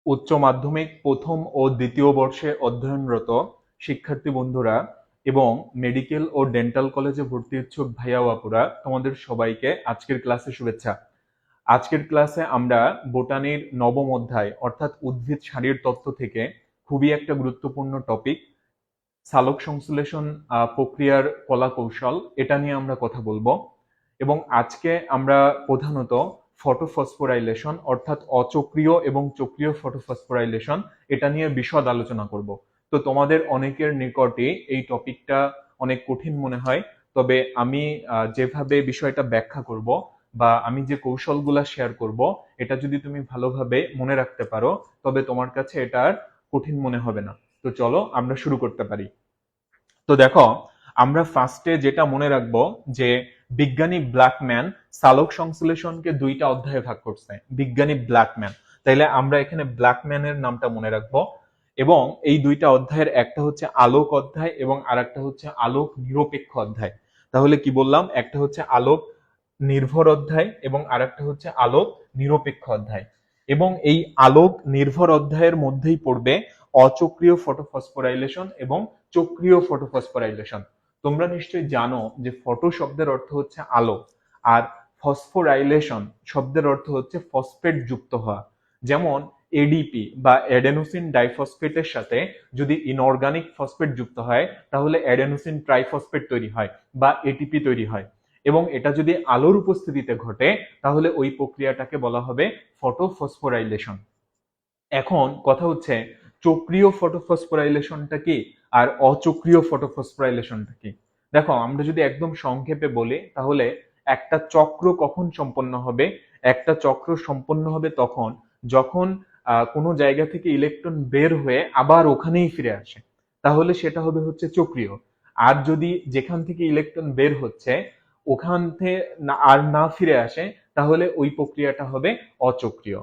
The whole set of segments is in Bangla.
উচ্চ মাধ্যমিক প্রথম ও দ্বিতীয় বর্ষে অধ্যয়নরত শিক্ষার্থী বন্ধুরা এবং মেডিকেল ও ডেন্টাল কলেজে ভর্তি ইচ্ছুক ভাইয়া ও আপুরা, তোমাদের সবাইকে আজকের ক্লাসে শুভেচ্ছা। আজকের ক্লাসে আমরা বোটানির নবম অধ্যায় অর্থাৎ উদ্ভিদ সারির তত্ত্ব থেকে খুবই একটা গুরুত্বপূর্ণ টপিক সালোক সংশ্লেষণ প্রক্রিয়ার কলা কৌশল, এটা নিয়ে আমরা কথা বলবো। এবং আজকে আমরা প্রধানত ফটোফসফোরাইলেশন অর্থাৎ অচক্রীয় এবং চক্রীয় ফটোফসফোরাইলেশন এটা নিয়ে বিশদ আলোচনা করব। তো তোমাদের অনেকের নিকটে এই টপিকটা অনেক কঠিন মনে হয়, তবে আমি যেভাবে বিষয়টা ব্যাখ্যা করব বা আমি যে কৌশলগুলা শেয়ার করব, এটা যদি তুমি ভালোভাবে মনে রাখতে পারো তবে তোমার কাছে এটা আর কঠিন মনে হবে না। তো চলো আমরা শুরু করতে পারি। তো দেখো, আমরা ফার্স্টে যেটা মনে রাখবো যে বিজ্ঞানী ব্ল্যাকম্যান সালোক সংশ্লেষণকে দুইটা অধ্যায়ে ভাগ করছে। বিজ্ঞানী ব্ল্যাকম্যান, তাইলে আমরা এখানে ব্ল্যাকম্যানের নামটা মনে রাখবো। এবং এই দুইটা অধ্যায়ের একটা হচ্ছে আলোক অধ্যায় এবং আরেকটা হচ্ছে আলোক নিরপেক্ষ অধ্যায়। তাহলে কি বললাম, একটা হচ্ছে আলোক নির্ভর অধ্যায় এবং আরেকটা হচ্ছে আলোক নিরপেক্ষ অধ্যায়। এবং এই আলোক নির্ভর অধ্যায়ের মধ্যেই পড়বে অচক্রীয় ফটোফসফোরাইলেশন এবং চক্রীয় ফটোফসফোরাইলেশন। তোমরা নিশ্চয়ই জানো যে ফটো শব্দের অর্থ হচ্ছে আলো, আর ফসফোরাইলেশন শব্দের অর্থ হচ্ছে ফসফেট যুক্ত হওয়া। যেমন এডিপি বা অ্যাডেনোসিন ডাইফসফেটের সাথে যদি ইনঅর্গানিক ফসফেট যুক্ত হয় তাহলে অ্যাডেনোসিন ট্রাইফসফেট তৈরি হয় বা এটিপি তৈরি হয়। এবং এটা যদি আলোর উপস্থিতিতে ঘটে তাহলে ওই প্রক্রিয়াটাকে বলা হবে ফটোফসফোরাইলেশন। এখন কথা হচ্ছে চক্রীয় ফটোফসফোরাইলেশনটা কি আর অচক্রীয় ফটোফসফোরাইলেশনটা কি। দেখো, আমরা যদি একদম সংক্ষেপে বলি তাহলে একটা চক্র কখন সম্পন্ন হবে, একটা চক্র সম্পন্ন হবে তখন যখন কোনো জায়গা থেকে ইলেকট্রন বের হয়ে আবার ওখানেই ফিরে আসে, তাহলে সেটা হবে হচ্ছে চক্রীয়। আর যদি যেখান থেকে ইলেকট্রন বের হচ্ছে ওখান থেকে আর না ফিরে আসে তাহলে ওই প্রক্রিয়াটা হবে অচক্রীয়।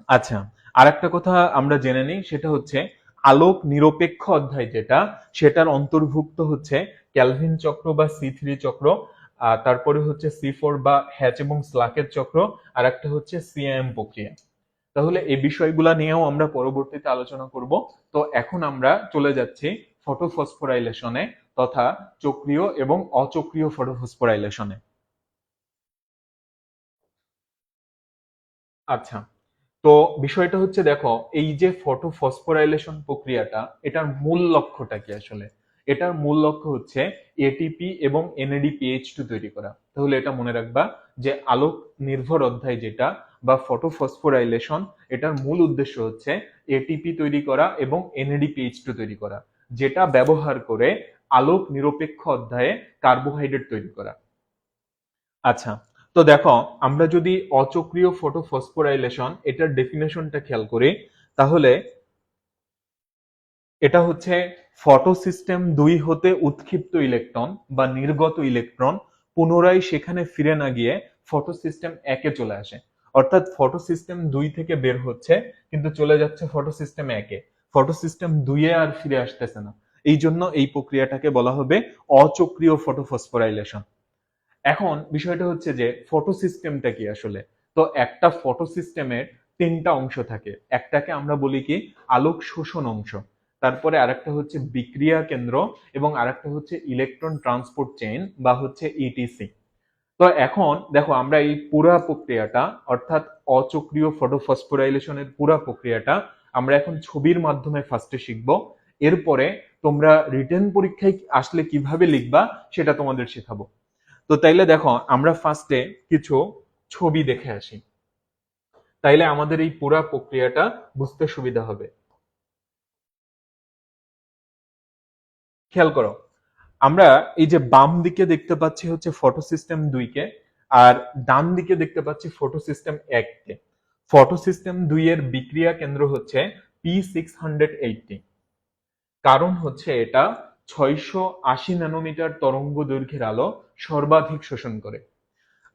আচ্ছা, আর একটা কথা আমরা জেনে নিই, সেটা হচ্ছে আলোক নিরপেক্ষ অধ্যায় যেটা, সেটার অন্তর্ভুক্ত হচ্ছে ক্যালভিন চক্র বা C3 চক্র, তারপরে হচ্ছে C4 বা হ্যাচ এবং স্লাকের চক্র, আর একটা হচ্ছে CIM প্রক্রিয়া। তাহলে এই বিষয়গুলা নিয়েও আমরা পরবর্তীতে আলোচনা করব। তো এখন আমরা চলে যাচ্ছি ফটোফসফোরাইলেশনে তথা চক্রীয় এবং অচক্রীয় ফটোফসফোরাইলেশনে। আচ্ছা, তো বিষয়টা হচ্ছে, দেখো, এই যে ফটোফসফোরাইলেশন প্রক্রিয়াটা, এটার মূল লক্ষ্যটা কি আসলে? এটার মূল লক্ষ্য হচ্ছে এটিপি এবং NADPH2 তৈরি করা। তাহলে এটা মনে রাখবা যে আলোক নির্ভর অধ্যায় যেটা বা ফটোফসফোরাইলেশন, এটার মূল উদ্দেশ্য হচ্ছে এটিপি তৈরি করা এবং NADPH2 তৈরি করা, যেটা ব্যবহার করে আলোক নিরপেক্ষ অধ্যায়ে কার্বোহাইড্রেট তৈরি করা। আচ্ছা, তো দেখো, আমরা যদি অচক্রীয় ফটোফসফোরাইলেশন এটার ডেফিনেশনটা খেয়াল করি তাহলে এটা হচ্ছে ফটোসিস্টেম 2 হতে উৎক্ষিপ্ত ইলেকট্রন বা নির্গত ইলেকট্রন পুনরায় সেখানে ফিরে না গিয়ে ফটোসিস্টেম 1-এ চলে আসে। অর্থাৎ ফটোসিস্টেম 2 থেকে বের হচ্ছে কিন্তু চলে যাচ্ছে ফটোসিস্টেম 1-এ, ফটোসিস্টেম 2-এ আর ফিরে আসতেছে না। এই জন্য এই প্রক্রিয়াটাকে বলা হবে অচক্রীয় ফটোফসফোরাইলেশন। এখন বিষয়টা হচ্ছে যে ফটো সিস্টেমটা কি আসলে। তো একটা ফটো সিস্টেমের তিনটা অংশ থাকে। একটাকে আমরা বলি কি আলোক শোষণ অংশ, তারপরে আরেকটা হচ্ছে বিক্রিয়া কেন্দ্র এবং আরেকটা হচ্ছে ইলেকট্রন ট্রান্সপোর্ট চেইন বা হচ্ছে ইটিসি। তো এখন দেখো, আমরা এই পুরা প্রক্রিয়াটা অর্থাৎ অচক্রীয় ফটোফসফোরাইলেশনের পুরা প্রক্রিয়াটা আমরা এখন ছবির মাধ্যমে ফার্স্টে শিখবো। এরপরে তোমরা রিটেন পরীক্ষায় আসলে কিভাবে লিখবা সেটা তোমাদের শেখাবো। তো তাইলে দেখো, আমরা ফার্স্টে কিছু ছবি দেখে আসি, তাইলে আমাদের এই পুরা প্রক্রিয়াটা বুঝতে সুবিধা হবে। খেয়াল করো, আমরা এই যে বাম দিকে দেখতে পাচ্ছি হচ্ছে ফটো সিস্টেম 2-কে, আর ডান দিকে দেখতে পাচ্ছি ফটো সিস্টেম 1-কে। ফটো সিস্টেম 2 এর বিক্রিয়া কেন্দ্র হচ্ছে P680, কারণ হচ্ছে এটা 680 ন্যানোমিটার তরঙ্গ দৈর্ঘ্যের আলো সর্বাধিক শোষণ করে।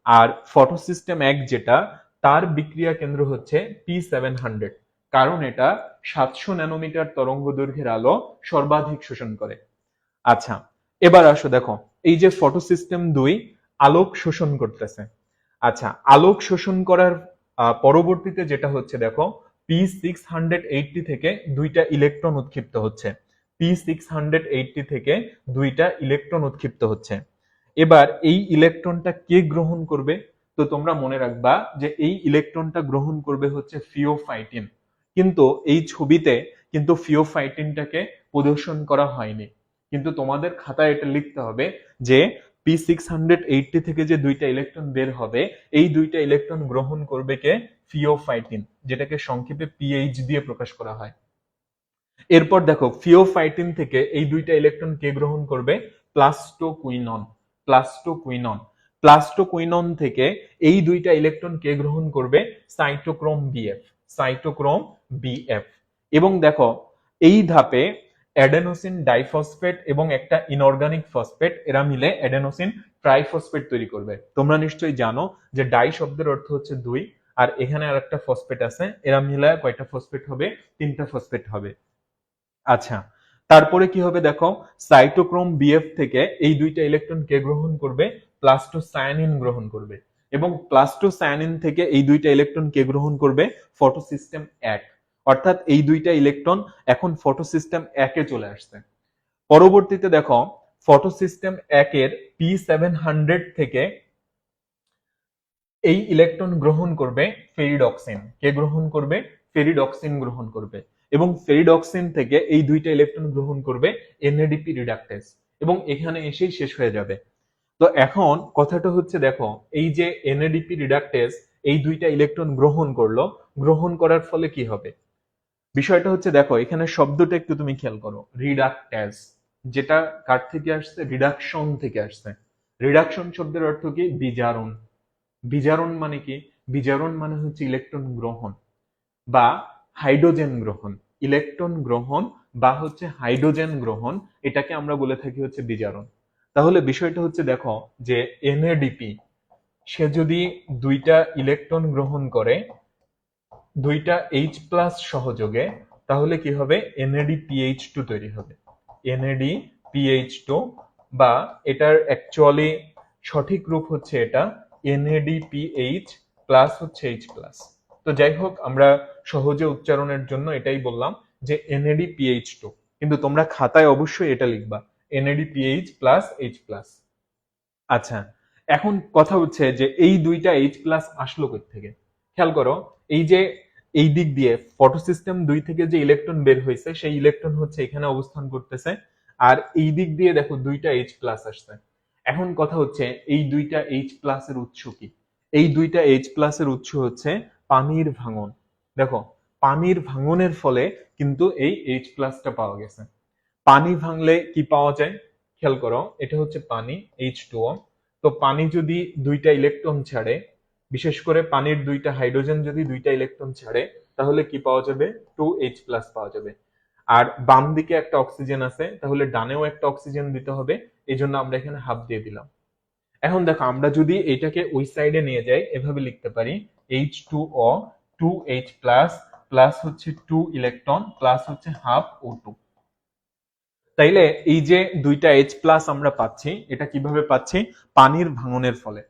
আর ফটোসিস্টেম 1 যেটা, তার বিক্রিয়া কেন্দ্র হচ্ছে P700, কারণ এটা 700 ন্যানোমিটার তরঙ্গ দৈর্ঘ্যের আলো সর্বাধিক শোষণ করে। আচ্ছা, এবার আসো দেখো, এই যে ফটোসিস্টেম 2 আলোক শোষণ করতেছে। আচ্ছা, আলোক শোষণ করার পরবর্তীতে যেটা হচ্ছে দেখো, P680 থেকে দুইটা ইলেকট্রন উৎক্ষিপ্ত হচ্ছে। P680 থেকে দুইটা ইলেকট্রন উৎক্ষিপ্ত হচ্ছে। এবার এই ইলেকট্রনটা কে গ্রহণ করবে? তো তোমরা মনে রাখবা যে এই ইলেকট্রনটা গ্রহণ করবে হচ্ছে ফিওফাইটিন। কিন্তু এই ছবিতে কিন্তু ফিওফাইটিনটাকে প্রদর্শন করা হয়নি, কিন্তু তোমাদের খাতায় এটা লিখতে হবে যে P680 থেকে যে দুইটা ইলেকট্রন বের হবে, এই দুইটা ইলেকট্রন গ্রহণ করবে কে? ফিওফাইটিন, যেটাকে সংক্ষেপে পিএইচ দিয়ে প্রকাশ করা হয়। এরপর দেখো ফিওফাইটিন থেকে এই দুইটা ইলেকট্রন কে গ্রহণ করবে? প্লাস্টোকুইনন। প্লাস্টোকুইনন প্লাস্টোকুইনন থেকে এই দুইটা ইলেকট্রন কে গ্রহণ করবে? Cytochrome BF. Cytochrome BF. এবং দেখো এই ধাপে অ্যাডেনোসিন ডাইফসফেট এবং একটা ইনঅর্গানিক ফসফেট এরা মিলে অ্যাডেনোসিন ট্রাইফসফেট তৈরি করবে। তোমরা নিশ্চয়ই জানো যে ডাই শব্দের অর্থ হচ্ছে দুই, আর এখানে আর একটা ফসফেট আছে, এরা মিলে কয়টা ফসফেট হবে? তিনটা ফসফেট হবে। আচ্ছা, তারপরে কি হবে দেখো, সাইটোক্রোম বিএফ থেকে এই দুইটা ইলেকট্রন কে গ্রহণ করবে? প্লাস্টোসায়ানিন গ্রহণ করবে। এবং প্লাস্টোসায়ানিন থেকে এই দুইটা ইলেকট্রন কে গ্রহণ করবে? ফটোসিস্টেম 1। অর্থাৎ এই দুইটা ইলেকট্রন এখন ফটোসিস্টেম 1 এ চলে আসছে। পরবর্তীতে দেখো ফটোসিস্টেম 1 এর P700 থেকে এই ইলেকট্রন গ্রহণ করবে ফেরিডক্সিন। কে গ্রহণ করবে? ফেরিডক্সিন গ্রহণ করবে। এবং ফেরিডক্সিন থেকে এই দুইটা ইলেকট্রন গ্রহণ করবে এনএডিপি রিডাকটেস, এবং এখানে এসেই শেষ হয়ে যাবে। তো এখন কথাটা হচ্ছে দেখো, এই যে এনএডিপি রিডাকটেস এই দুইটা ইলেকট্রন গ্রহণ করলো, গ্রহণ করার ফলে কি হবে? বিষয়টা হচ্ছে দেখো, এখানে শব্দটা একটু তুমি খেয়াল করো, রিডাকটেস, যেটা কার থেকে আসছে? রিডাকশন থেকে আসছে। রিডাকশন শব্দের অর্থ কি? বিজারণ। বিজারণ মানে কি? বিজারণ মানে হচ্ছে ইলেকট্রন গ্রহণ বা হাইড্রোজেন গ্রহণ। ইলেকট্রন গ্রহণ বা হচ্ছে হাইড্রোজেন গ্রহণ, এটাকে আমরা বলে থাকি হচ্ছে বিজারণ। তাহলে বিষয়টা হচ্ছে দেখো যে এনএডিপি সে যদি দুইটা ইলেকট্রন গ্রহণ করে দুইটা H প্লাস সহযোগে, তাহলে কি হবে? NADPH2 তৈরি হবে। NADPH2, বা এটার অ্যাকচুয়ালি সঠিক রূপ হচ্ছে এটা NADPH প্লাস হচ্ছে H প্লাস। তো যাই হোক, আমরা সহজে উচ্চারণের জন্য এটাই বললাম যে NADPH2, কিন্তু তোমরা খাতায় অবশ্যই এটা লিখবা NADPH প্লাস H প্লাস। আচ্ছা, এখন কথা হচ্ছে যে এই দুইটা H প্লাস আসলো কই থেকে? খেয়াল করো, এই যে এই দিক দিয়ে ফটোসিস্টেম 2 থেকে যে ইলেকট্রন বের হয়েছে সেই ইলেকট্রন হচ্ছে এখানে অবস্থান করতেছে, আর এই দিক দিয়ে দেখো দুইটা H প্লাস আসছে। এখন কথা হচ্ছে এই দুইটা H প্লাস এর উৎস কি? এই দুইটা H প্লাস এর উৎস হচ্ছে পানির ভাঙন। দেখো পানির ভাঙনের ফলে কিন্তু এই H প্লাসটা পাওয়া গেছে। পানি ভাঙলে কি পাওয়া যায়? খেয়াল করো, এটা হচ্ছে পানি H2O। তো পানি যদি দুইটা ইলেকট্রন ছাড়ে, বিশেষ করে পানির দুইটা হাইড্রোজেন যদি দুইটা ইলেকট্রন ছাড়ে, তাহলে কি পাওয়া যাবে? 2H প্লাস পাওয়া যাবে। আর বাম দিকে একটা অক্সিজেন আছে, তাহলে ডানেও একটা অক্সিজেন দিতে হবে, এই জন্য আমরা এখানে হাফ দিয়ে দিলাম। এখন দেখো, আমরা যদি এটাকে ওই সাইডে নিয়ে যাই, এভাবে লিখতে পারি H2O 2H প্লাস প্লাস হচ্ছে 2 ইলেকট্রন প্লাস হচ্ছে হাফ O2। তাইলে এই যে দুইটা H প্লাস আমরা পাচ্ছি, এটা কিভাবে পাচ্ছি? পানির ভাঙনের ফলে।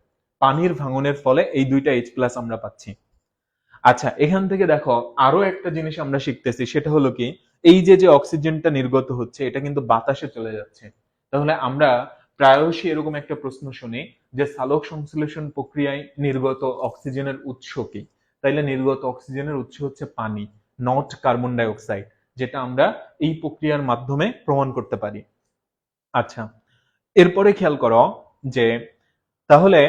পানির ভাঙনের ফলে এই দুইটা H প্লাস আমরা পাচ্ছি। আচ্ছা, এখান থেকে দেখো আরো একটা জিনিস আমরা শিখতেছি, সেটা হলো কি, এই যে যে অক্সিজেনটা নির্গত হচ্ছে এটা কিন্তু বাতাসে চলে যাচ্ছে। তাহলে আমরা প্রায়শই এরকম একটা প্রশ্ন শুনি যে সালোক সংশ্লেষণ প্রক্রিয়ায় নির্গত অক্সিজেনের উৎস কি? তাইলে নির্গত অক্সিজেনের উৎস হচ্ছে পানি, নট কার্বন ডাই অক্সাইড, যেটা আমরা এই প্রক্রিয়ার মাধ্যমে প্রমাণ করতে পারি। আচ্ছা, এরপরে খেয়াল করো যে তাহলে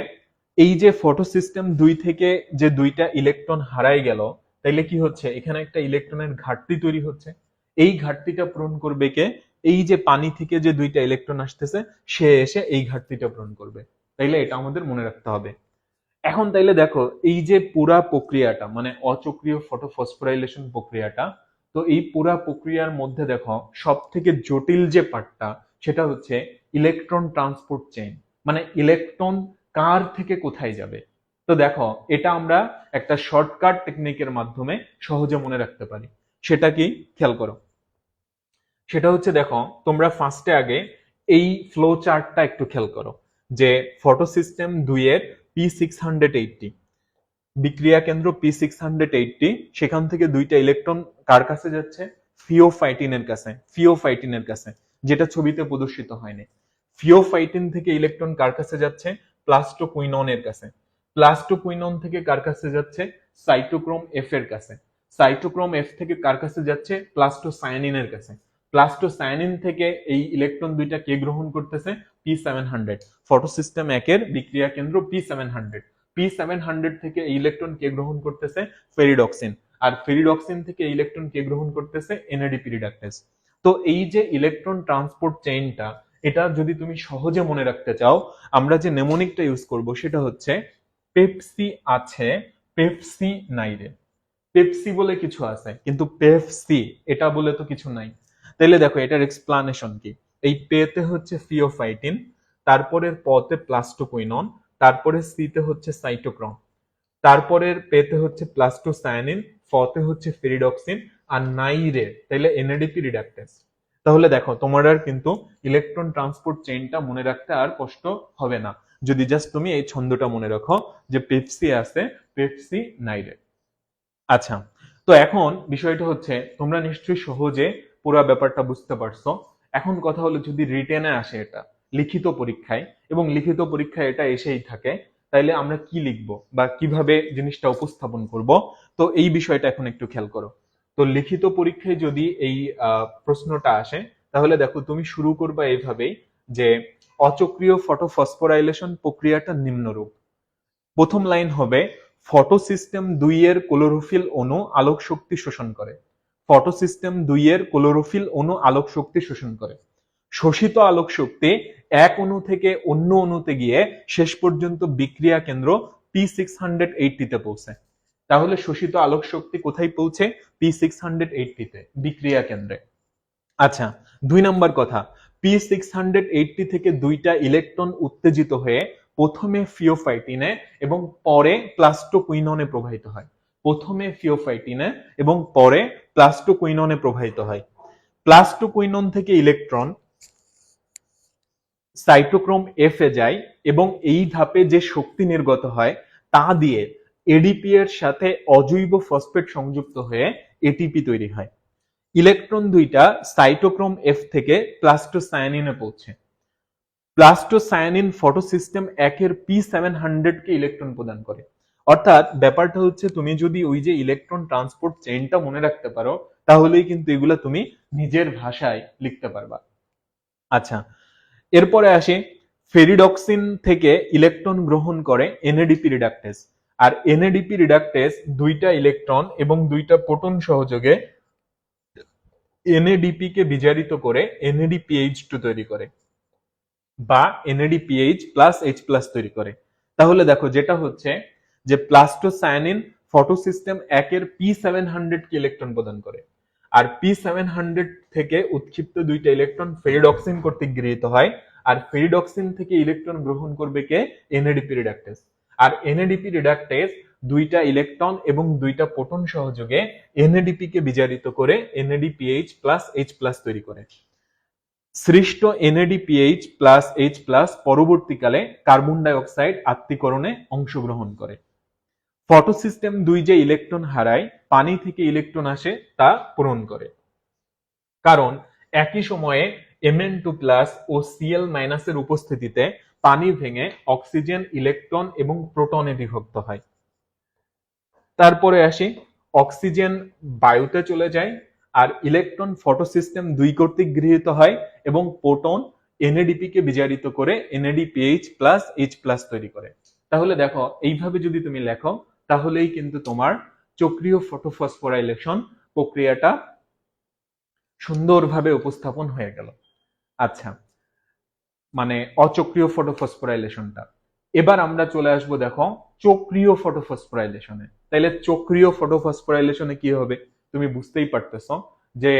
এই যে ফটোসিস্টেম 2 থেকে যে দুইটা ইলেকট্রন হারাই গেল, তাইলে কি হচ্ছে? এখানে একটা ইলেকট্রনের ঘাটতি তৈরি হচ্ছে। এই ঘাটতিটা পূরণ করবে কে? এই যে পানি থেকে যে দুইটা ইলেকট্রন আসতেছে, সে এসে এই ঘাটতিটা পূরণ করবে। তাইলে এটা আমাদের মনে রাখতে হবে। এখন তাইলে দেখো, এই যে পুরা প্রক্রিয়াটা মানে অচক্রিয় ফটোফসফোরাইলেশন প্রক্রিয়াটা, তো এই পুরা প্রক্রিয়ার মধ্যে দেখো সব থেকে জটিল যে পার্টটা, সেটা হচ্ছে ইলেকট্রন ট্রান্সপোর্ট চেইন, মানে ইলেকট্রন কার থেকে কোথায় যাবে। তো দেখো, এটা আমরা একটা শর্টকাট টেকনিকের মাধ্যমে সহজে মনে রাখতে পারি। সেটা কি? খেয়াল করো, সেটা হচ্ছে দেখো, তোমরা ফার্স্টে আগে এই ফ্লো চার্টটা একটু খেয়াল করো যে ফটোসিস্টেম 2 এর P680, বিক্রিয়া কেন্দ্র P680, সেখান থেকে দুইটা ইলেকট্রন কার কাছে যাচ্ছে? ফিওফাইটিনের কাছে, ফিওফাইটিনের কাছে, যেটা ছবিতে প্রদর্শিত হয়নি। ফিওফাইটিন থেকে ইলেকট্রন কার কাছে যাচ্ছে? প্লাস্টোকুইননের কাছে। প্লাস্টোকুইনন থেকে কার কাছে যাচ্ছে? সাইটোক্রোম এফ এর কাছে। সাইটোক্রোম এফ থেকে কার কাছে যাচ্ছে? প্লাস্টোসায়ানিনের কাছে। প্লাস্টোসায়ানিন থেকে এই ইলেকট্রন দুইটা কে গ্রহণ করতেছে? P700। ফটোসিস্টেম একের বিক্রিয়া কেন্দ্র P700। P700 থেকে এই ইলেকট্রন কে গ্রহণ করতেছে? ফেরিডক্সিন। আর ফেরিডক্সিন থেকে এই ইলেকট্রন কে গ্রহণ করতেছে? NADP reductase. তো এই যে ইলেকট্রন ট্রান্সপোর্ট চেইনটা, এটা যদি তুমি সহজে মনে রাখতে চাও, আমরা যে নেমোনিকটা ইউজ করব সেটা হচ্ছে পেপসি আছে, পেপসি নাই রে। পেপসি বলে কিছু আছে, কিন্তু পেপসি এটা বলে তো কিছু নাই। তাহলে দেখো এটার এক্সপ্লানেশন কি। এই পেতে হচ্ছে ফিওফাইটিন, তারপরের পতে প্লাস্টোকুইনন, তারপরে সিতে হচ্ছে সাইটোক্রোম, তারপরের পেতে হচ্ছে প্লাস্টোসায়ানিন, ফতে হচ্ছে ফেরিডক্সিন, আর নাইরে তাহলে এনএডিপি রিডাক্টেজ। তাহলে দেখো তোমার আর কিন্তু ইলেকট্রন ট্রান্সপোর্ট চেইনটা মনে রাখতে আর কষ্ট হবে না, যদি জাস্ট তুমি এই ছন্দটা মনে রাখো যে পেপসি আছে, পেপসি নাইরে। আচ্ছা, তো এখন বিষয়টা হচ্ছে তোমরা নিশ্চয়ই সহজে পুরো ব্যাপারটা বুঝতে পারছো। এখন কথা হলো যদি রিটেনে আসে এটা লিখিত পরীক্ষায়, এবং লিখিত পরীক্ষায় এটা এসেই থাকে, তাইলে আমরা কি লিখবো বা কিভাবে জিনিসটা উপস্থাপন করব, তো এই বিষয়টা এখন একটু খেয়াল করো। তো লিখিত পরীক্ষায় যদি এই প্রশ্নটা আসে, তাহলে দেখো তুমি শুরু করবা এইভাবেই যে অচক্রীয় ফটোফসফোরাইলেশন প্রক্রিয়াটা নিম্নরূপ। প্রথম লাইন হবে ফটোসিস্টেম 2 এর ক্লোরোফিল অণু আলোক শক্তি শোষণ করে। ফটোসিস্টেম 2 এর ক্লোরোফিল অণু আলোক শক্তি শোষণ করে। শোষিত আলোক শক্তি এক অণু থেকে অন্য অণুতে গিয়ে শেষ পর্যন্ত বিক্রিয়া কেন্দ্র P680 তে পৌঁছায়। তাহলে শোষিত আলোক শক্তি কোথায় পৌঁছে? P680 তে, বিক্রিয়া কেন্দ্রে। আচ্ছা, 2 নম্বর কথা, P680 থেকে দুইটা ইলেকট্রন উত্তেজিত হয়ে প্রথমে ফিওফাইটিনে এবং পরে প্লাস্টোকুইননে প্রবাহিত হয়। প্রথমে ফিওফাইটিনে এবং পরে প্লাস্টোকুইননে প্রবাহিত হয়। প্লাস্টোকুইনন থেকে ইলেকট্রন সাইটোক্রোম এফ এ যায় এবং এই ধাপে যে শক্তি নির্গত হয় তা দিয়ে এডিপি এর সাথে অজৈব ফসফেট সংযুক্ত হয়ে এটিপি তৈরি হয়। ইলেকট্রন দুইটা সাইটোক্রোম এফ থেকে প্লাস্টোসায়ানিনে পৌঁছে। প্লাস্টোসায়ানিন ফটোসিস্টেম একের P700 কে ইলেকট্রন প্রদান করে। অর্থাৎ ব্যাপারটা হচ্ছে তুমি যদি ওই যে ইলেকট্রন ট্রান্সপোর্ট চেইনটা মনে রাখতে পারো, তাহলেই কিন্তু এগুলা তুমি নিজের ভাষায় লিখতে পারবা। আচ্ছা, এরপরে আসি ফেরিডক্সিন থেকে ইলেকট্রন গ্রহণ করে এনএডিপি রিডাক্টেজ। আর এনএডিপি রিডাক্টেজ দুইটা ইলেকট্রন এবং দুইটা প্রোটন সহযোগে এনএডিপি কে বিজারিত করে NADPH2 তৈরি করে বা NADPH প্লাস H প্লাস তৈরি করে। তাহলে দেখো যেটা হচ্ছে যে প্লাস্টোসায়ানিন ফটোসিস্টেম একের P700 কে ইলেকট্রন প্রদান করে, আর P700 থেকে উৎক্ষিপ্ত দুইটা ইলেকট্রন ফেরিডক্সিন কর্তৃক গৃহীত হয়, আর ফেরিডক্সিন থেকে ইলেকট্রন গ্রহণ করবে কে? NADP reductase. আর NADP রিডাক্টেজ দুইটা ইলেকট্রন এবং দুইটা প্রোটন সহযোগে NADP কে বিজারিত করে NADPH প্লাস H প্লাস তৈরি করে। সৃষ্ট NADPH প্লাস H প্লাস পরবর্তীকালে কার্বন ডাই অক্সাইড আত্তীকরণে অংশগ্রহণ করে। ফটোসিস্টেম 2 যে ইলেকট্রন হারায়, পানি থেকে ইলেকট্রন আসে তা পূরণ করে। কারণ একই সময়ে Mn2 প্লাস ও Cl মাইনাসের উপস্থিতিতে পানি ভেঙে অক্সিজেন, ইলেকট্রন এবং প্রোটনে বিভক্ত হয়। তারপরে আসি অক্সিজেন বায়ুতে চলে যায়, আর ইলেকট্রন ফটোসিস্টেম 2 কর্তৃক গৃহীত হয় এবং প্রোটন NADP কে বিজারিত করে NADPH প্লাস H প্লাস তৈরি করে। তাহলে দেখো এইভাবে যদি তুমি লেখো, তাহলেই কিন্তু তোমার চক্রীয় ফটোফসফোরাইলেশন প্রক্রিয়াটা সুন্দরভাবে উপস্থাপন হয়ে গেল। আচ্ছা, মানে অচক্রীয় ফটোফসফোরাইলেশনটা। এবার আমরা চলে আসবো দেখো চক্রীয় ফটোফসফোরাইলেশনে। তাইলে চক্রীয় ফটোফসফোরাইলেশনে কি হবে তুমি বুঝতেই পারতেছো যে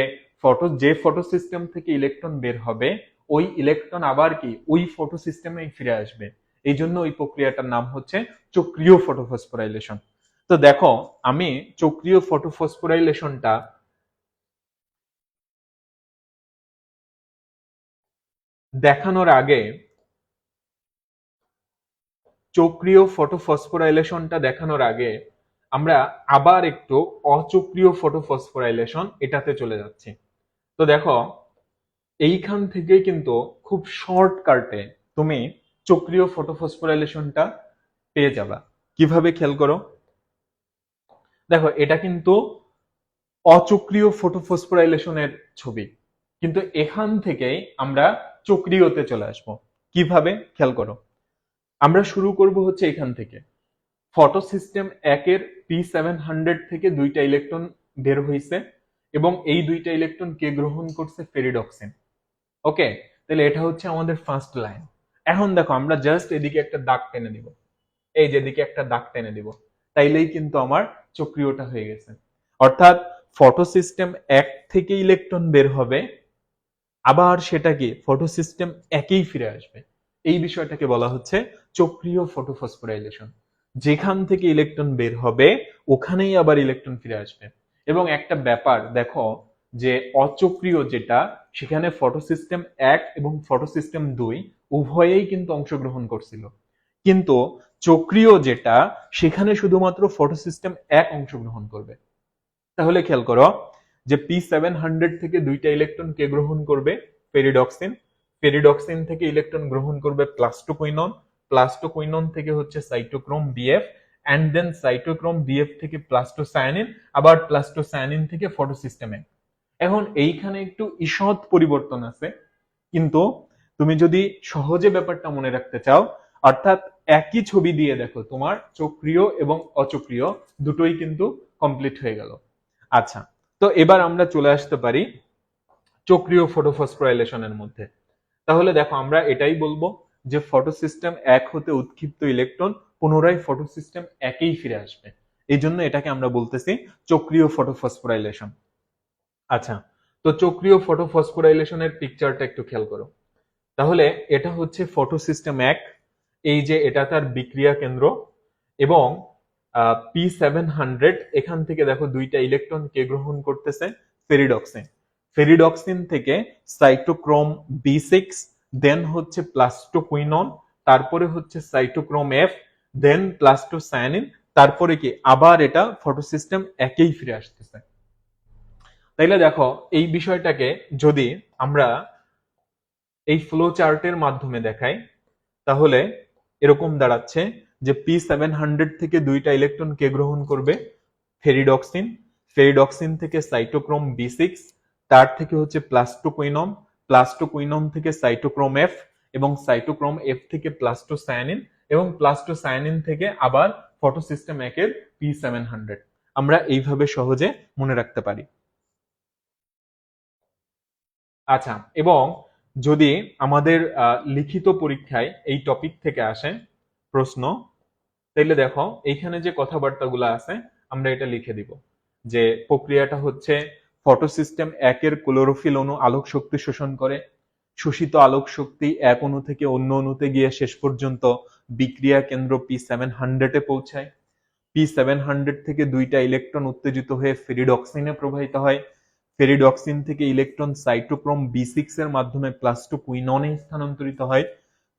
যে ফটো সিস্টেম থেকে ইলেকট্রন বের হবে ওই ইলেকট্রন আবার কি ওই ফটো সিস্টেমে ফিরে আসবে। এই জন্য ওই প্রক্রিয়াটার নাম হচ্ছে চক্রীয় ফটোফসফোরাইলেশন। তো দেখো আমি চক্রীয় ফটোফসফোরাইলেশনটা দেখানোর আগে চক্রীয় ফটোফসফোরাইলেশনটা দেখানোর আগে আমরা আবার একটু অচক্রীয় ফটোফসফোরাইলেশন এটাতে চলে যাচ্ছি। তো দেখো, এইখান থেকে কিন্তু খুব শর্টকাটে তুমি চক্রীয় ফটোফসফোরাইলেশনটা পেয়ে যাবা। কিভাবে খেয়াল করো, দেখো এটা কিন্তু অচক্রীয় ফটোফসফোরাইলেশনের ছবি, কিন্তু এখান থেকেই আমরা চক্রীয়তে চলে আসব। কিভাবে খেয়াল করো, আমরা শুরু করব হচ্ছে এখান থেকে। ফটো সিস্টেম একের P700 থেকে দুইটা ইলেকট্রন বের হয়েছে এবং এই দুইটা ইলেকট্রন কে গ্রহণ করছে, ফেরিডক্সিন। ওকে, তাহলে এটা হচ্ছে আমাদের ফার্স্ট লাইন। এখন দেখো আমরা জাস্ট এদিকে একটা দাগ টেনে দিব, এই যেদিকে একটা দাগ টেনে দিব, তাইলেই কিন্তু আমার চক্রীয়টা হয়ে গেছে। অর্থাৎ ফটো সিস্টেম এক থেকে ইলেকট্রন বের হবে, আবার সেটা কি ফটো সিস্টেম একেই ফিরে আসবে। এই বিষয়টাকে বলা হচ্ছে চক্রীয় ফটোফসফোরাইলেশন। যেখান থেকে ইলেকট্রন বের হবে ওখানেই আবার ইলেকট্রন ফিরে আসবে। এবং একটা ব্যাপার দেখো, যে অচক্রীয় যেটা, সেখানে ফটো সিস্টেম এক এবং ফটো সিস্টেম দুই উভয়েই কিন্তু অংশগ্রহণ করছিল, কিন্তু চক্রীয় যেটা, সেখানে শুধুমাত্র ফটো সিস্টেম এক অংশগ্রহণ করবে। তাহলে খেয়াল করো যে P700 থেকে দুইটা ইলেকট্রন কে গ্রহণ করবে, পেরিডক্সিন। পেরিডক্সিন থেকে ইলেকট্রন গ্রহণ করবে প্লাস্টোকুইনন। প্লাস্টোকুইনন থেকে হচ্ছে cytochrome BF, and then cytochrome BF থেকে প্লাস্টোসায়ানিন, আবার প্লাস্টোসায়ানিন থেকে ফটোসিস্টেমে। এখন এইখানে একটু ঈষৎ পরিবর্তন আছে, কিন্তু তুমি যদি সহজে ব্যাপারটা মনে রাখতে চাও, অর্থাৎ একই ছবি দিয়ে দেখো, তোমার চক্রীয় এবং অচক্রীয় দুটোই কিন্তু কমপ্লিট হয়ে গেল। আচ্ছা, তো এবার আমরা চলে আসতে পারি চক্রীয় ফটোফসফোরাইলেশনের মধ্যে। তাহলে দেখো আমরা এটাই বলবো যে ফটো সিস্টেম এক হতে উৎক্ষিপ্ত ইলেকট্রন পুনরায় ফটো সিস্টেম একেই ফিরে আসবে, এই জন্য এটাকে আমরা বলতেছি চক্রীয় ফটোফসফোরাইলেশন। আচ্ছা, তো চক্রীয় ফটোফসফোরাইলেশনের পিকচারটা একটু খেয়াল করো। তাহলে এটা হচ্ছে ফটো সিস্টেম এক, এই যে এটা তার বিক্রিয়া কেন্দ্র, এবং P700 এখান থেকে দেখো দুইটা ইলেকট্রন কে গ্রহণ করতেছে, ফেরিডক্সিন। ফেরিডক্সিন থেকে সাইটোক্রোম B6, দেন হচ্ছে প্লাস্টোকুইনন, তারপরে হচ্ছে সাইটোক্রোম F, দেন প্লাস্টোসায়ানিন, তারপরে কি আবার এটা ফটোসিস্টেম একেই ফিরে আসতেছে। তাইলে দেখো এই বিষয়টাকে যদি আমরা এই ফ্লো চার্টের মাধ্যমে দেখাই, তাহলে এরকম দাঁড়াচ্ছে যে P700 থেকে দুইটা ইলেকট্রন কে গ্রহণ করবে, ফেরিডক্সিন। ফেরিডক্সিন থেকে সাইটোক্রোম B6, তার থেকে হচ্ছে প্লাস্টোকুইনন, প্লাস্টোকুইনন থেকে সাইটোক্রোম F, এবং সাইটোক্রোম F থেকে প্লাস্টোসায়ানিন, এবং প্লাস্টোসায়ানিন থেকে আবার ফটোসিস্টেম একের P700। আমরা এইভাবে সহজে মনে রাখতে পারি। আচ্ছা, এবং যদি আমাদের লিখিত পরীক্ষায় এই টপিক থেকে আসে প্রশ্ন, তাইলে দেখো এইখানে যে কথাবার্তাগুলো আছে আমরা এটা লিখে দিব যে প্রক্রিয়াটা হচ্ছে ফটোসিস্টেম একের ক্লোরোফিল অণু আলোক শক্তি শোষণ করে, শোষিত আলোক শক্তি এক অণু থেকে অন্য অণুতে গিয়ে শেষ পর্যন্ত বিক্রিয়া কেন্দ্র P700 এ পৌঁছায়। P700 থেকে দুইটা ইলেকট্রন উত্তেজিত হয়ে ফেরিডক্সিনে প্রবাহিত হয়। ফেরিডক্সিন থেকে ইলেকট্রন সাইটোক্রোম B6 এর মাধ্যমে প্লাস্টোকুইননে স্থানান্তরিত হয়।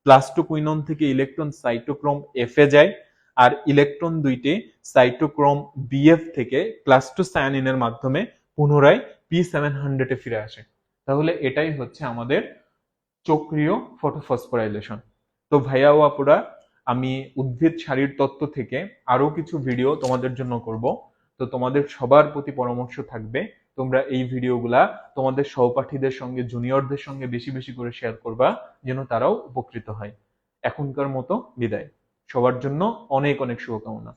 প্লাস্টোকুইনন থেকে ইলেকট্রন সাইটোক্রোম F এ যায়, আর ইলেকট্রন দুইটি সাইটোক্রোম BF থেকে প্লাস্টোসায়ানিনের মাধ্যমে পুনরায় P700 এ ফিরে আসে। তাহলে এটাই হচ্ছে আমাদের চক্রীয় ফটোফসফোরাইলেশন। তো ভাইয়া ও আপুরা, আমি উদ্ভিদ শারীর তত্ত্ব থেকে আরো কিছু ভিডিও তোমাদের জন্য করব। তো তোমাদের সবার প্রতি পরামর্শ থাকবে তোমরা এই ভিডিওগুলা তোমাদের সহপাঠীদের সঙ্গে, জুনিয়রদের সঙ্গে বেশি বেশি করে শেয়ার করবা, যেন তারাও উপকৃত হয়। এখনকার মতো বিদায়। সবার জন্য অনেক অনেক শুভকামনা।